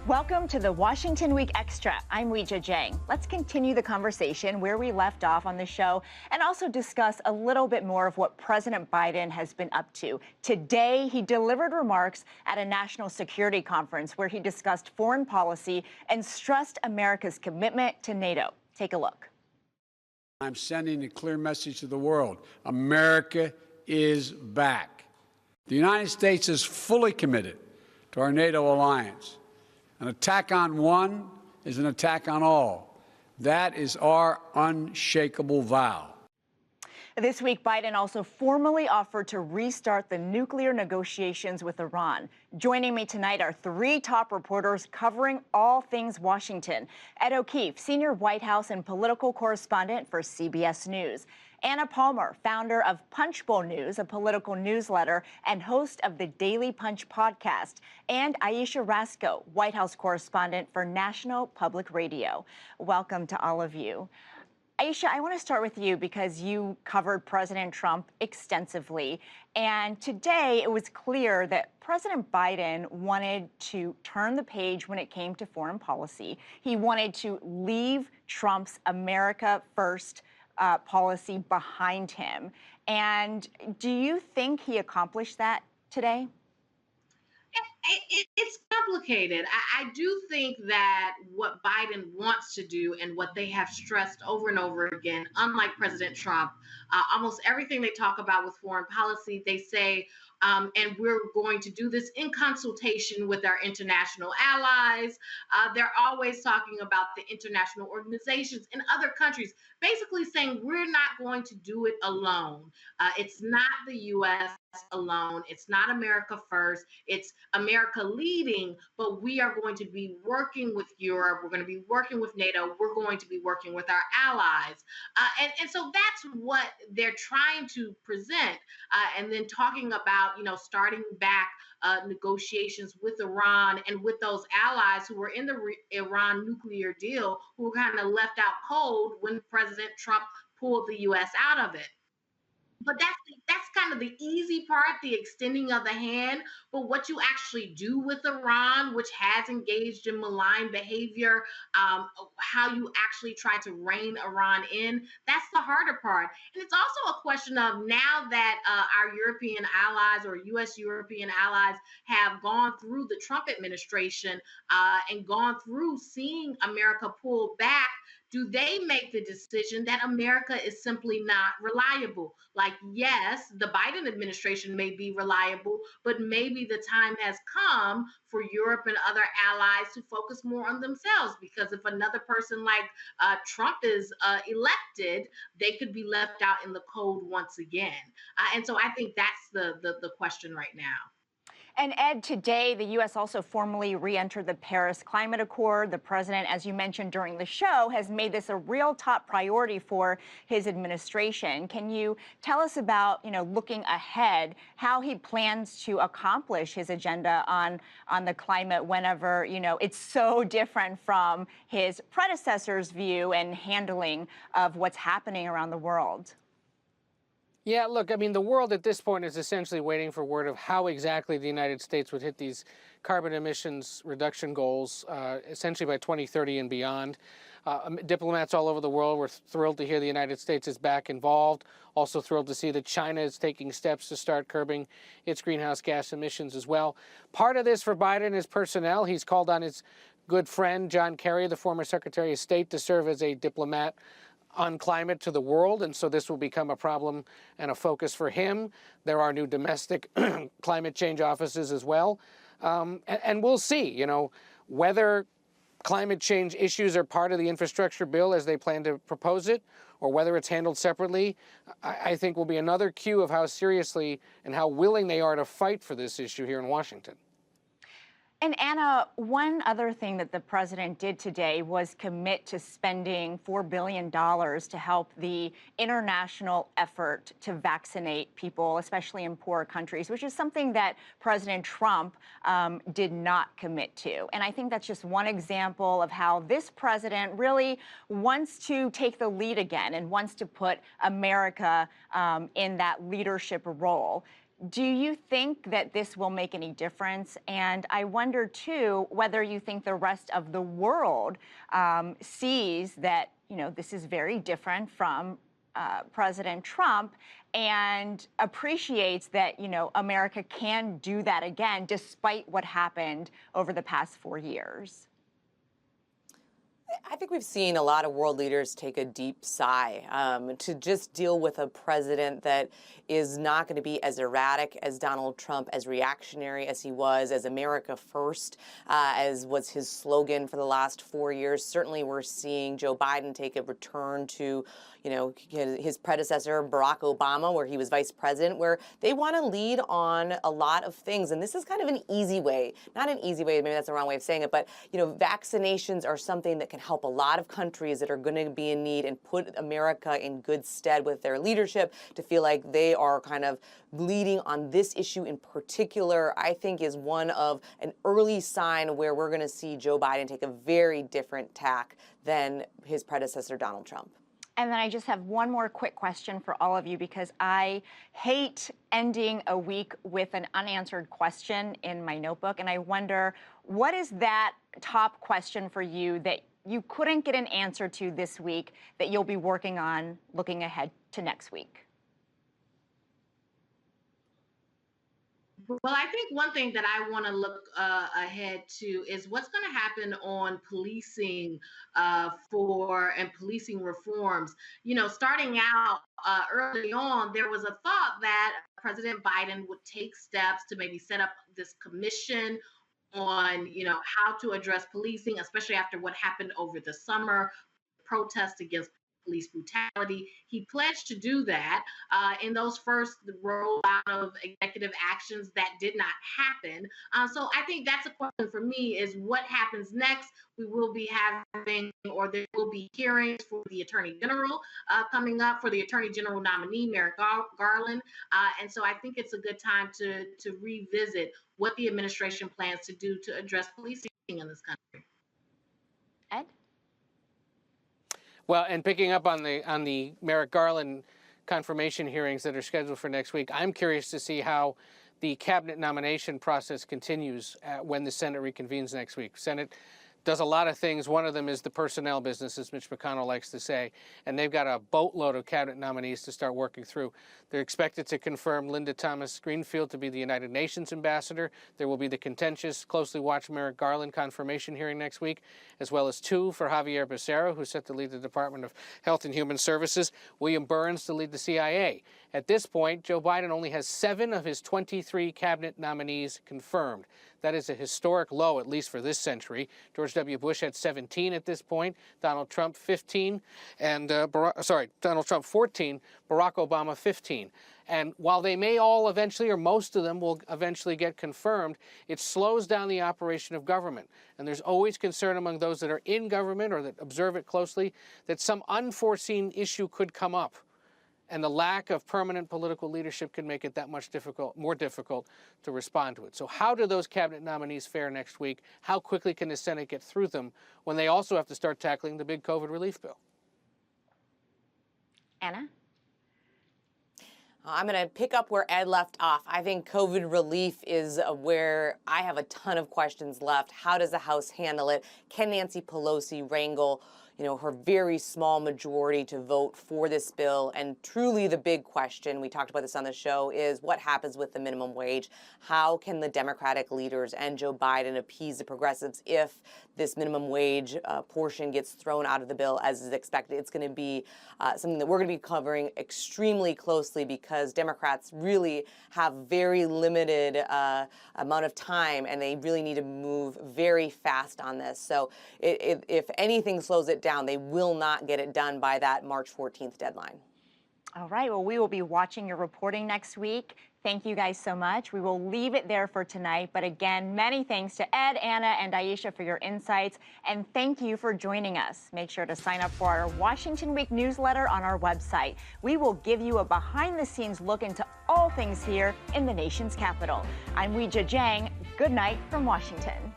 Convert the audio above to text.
Welcome to the Washington Week Extra. I'm Weijia Jiang. Let's continue the conversation where we left off on the show and also discuss a little bit more of what President Biden has been up to. Today, he delivered remarks at a national security conference where he discussed foreign policy and stressed America's commitment to NATO. Take a look. I'm sending a clear message to the world. America is back. The United States is fully committed to our NATO alliance. An attack on one is an attack on all. That is our unshakable vow. This week, Biden also formally offered to restart the nuclear negotiations with Iran. Joining me tonight are three top reporters covering all things Washington. Ed O'Keefe, senior White House and political correspondent for CBS News. Anna Palmer, founder of Punchbowl News, a political newsletter, and host of the Daily Punch podcast. And Ayesha Rascoe, White House correspondent for National Public Radio. Welcome to all of you. Ayesha, I want to start with you because you covered President Trump extensively. And today it was clear that President Biden wanted to turn the page when it came to foreign policy. He wanted to leave Trump's America First policy behind him. And do you think he accomplished that today? It's complicated. I do think that what Biden wants to do and what they have stressed over and over again, unlike President Trump, almost everything they talk about with foreign policy, they say, and we're going to do this in consultation with our international allies. They're always talking about the international organizations in other countries, basically saying we're not going to do it alone. It's not the U.S. alone. It's not America first. It's America leading, but we are going to be working with Europe. We're going to be working with NATO. We're going to be working with our allies. And so that's what they're trying to present. And then talking about, starting back negotiations with Iran and with those allies who were in the Iran nuclear deal, who were kind of left out cold when President Trump pulled the U.S. out of it. But that's kind of the easy part, the extending of the hand. But what you actually do with Iran, which has engaged in malign behavior, how you actually try to rein Iran in, that's the harder part. And it's also a question of now that our European allies or U.S. European allies have gone through the Trump administration and gone through seeing America pull back, do they make the decision that America is simply not reliable? Like, yes, the Biden administration may be reliable, but maybe the time has come for Europe and other allies to focus more on themselves, because if another person like Trump is elected, they could be left out in the cold once again. And so I think that's the question right now. And Ed, today, the U.S. also formally re-entered the Paris Climate Accord. The president, as you mentioned during the show, has made this a real top priority for his administration. Can you tell us about, looking ahead, how he plans to accomplish his agenda on the climate whenever, it's so different from his predecessor's view and handling of what's happening around the world? Yeah, look, the world at this point is essentially waiting for word of how exactly the United States would hit these carbon emissions reduction goals, essentially by 2030 and beyond. Diplomats all over the world were thrilled to hear the United States is back involved, also thrilled to see that China is taking steps to start curbing its greenhouse gas emissions as well. Part of this for Biden is personnel. He's called on his good friend, John Kerry, the former Secretary of State, to serve as a diplomat on climate to the world, and so this will become a problem and a focus for him. There are new domestic climate change offices as well. And we'll see, whether climate change issues are part of the infrastructure bill as they plan to propose it, or whether it's handled separately, I think will be another cue of how seriously and how willing they are to fight for this issue here in Washington. And Anna, one other thing that the president did today was commit to spending $4 billion to help the international effort to vaccinate people, especially in poor countries, which is something that President Trump did not commit to. And I think that's just one example of how this president really wants to take the lead again and wants to put America in that leadership role. Do you think that this will make any difference? And I wonder, too, whether you think the rest of the world sees that, this is very different from President Trump and appreciates that, America can do that again, despite what happened over the past 4 years. I think we've seen a lot of world leaders take a deep sigh to just deal with a president that is not going to be as erratic as Donald Trump, as reactionary as he was, as America first, as was his slogan for the last 4 years. Certainly we're seeing Joe Biden take a return to, his predecessor, Barack Obama, where he was vice president, where they want to lead on a lot of things. And this is kind of an easy way, not an easy way, maybe that's the wrong way of saying it, but, vaccinations are something that can help a lot of countries that are going to be in need and put America in good stead with their leadership to feel like they are kind of leading on this issue in particular, I think is one of an early sign where we're going to see Joe Biden take a very different tack than his predecessor, Donald Trump. And then I just have one more quick question for all of you, because I hate ending a week with an unanswered question in my notebook. And I wonder, what is that top question for you that you couldn't get an answer to this week that you'll be working on looking ahead to next week? Well, I think one thing that I want to look ahead to is what's going to happen on policing and policing reforms. Starting out early on, there was a thought that President Biden would take steps to maybe set up this commission on, how to address policing, especially after what happened over the summer, protests against police brutality. He pledged to do that in those first rollout of executive actions that did not happen. So I think that's a question for me, is what happens next? We will be having, or there will be hearings for the Attorney General coming up, for the Attorney General nominee, Merrick Garland. And so I think it's a good time to revisit what the administration plans to do to address policing in this country. Ed? Well, and picking up on the Merrick Garland confirmation hearings that are scheduled for next week, I'm curious to see how the cabinet nomination process continues when the Senate reconvenes next week. Senate does a lot of things. One of them is the personnel business, as Mitch McConnell likes to say, and they've got a boatload of cabinet nominees to start working through. They're expected to confirm Linda Thomas-Greenfield to be the United Nations ambassador. There will be the contentious, closely watched Merrick Garland confirmation hearing next week, as well as 2 for Javier Becerra, who's set to lead the Department of Health and Human Services, William Burns to lead the CIA. At this point, Joe Biden only has 7 of his 23 cabinet nominees confirmed. That is a historic low, at least for this century. George W. Bush had 17 at this point, Donald Trump 15, and Donald Trump 14, Barack Obama 15. And while they may all eventually, or most of them will eventually get confirmed, it slows down the operation of government. And there's always concern among those that are in government or that observe it closely that some unforeseen issue could come up. And the lack of permanent political leadership can make it that much more difficult to respond to it. So how do those cabinet nominees fare next week? How quickly can the Senate get through them when they also have to start tackling the big COVID relief bill? Anna? I'm going to pick up where Ed left off. I think COVID relief is where I have a ton of questions left. How does the House handle it? Can Nancy Pelosi wrangle her very small majority to vote for this bill? And truly the big question, we talked about this on the show, is what happens with the minimum wage? How can the Democratic leaders and Joe Biden appease the progressives if this minimum wage portion gets thrown out of the bill as is expected? It's going to be something that we're going to be covering extremely closely, because Democrats really have very limited amount of time, and they really need to move very fast on this. So if anything slows it down, they will not get it done by that March 14th deadline. All right. Well, we will be watching your reporting next week. Thank you guys so much. We will leave it there for tonight. But again, many thanks to Ed, Anna, and Aisha for your insights. And thank you for joining us. Make sure to sign up for our Washington Week newsletter on our website. We will give you a behind-the-scenes look into all things here in the nation's capital. I'm Weijia Jiang. Good night from Washington.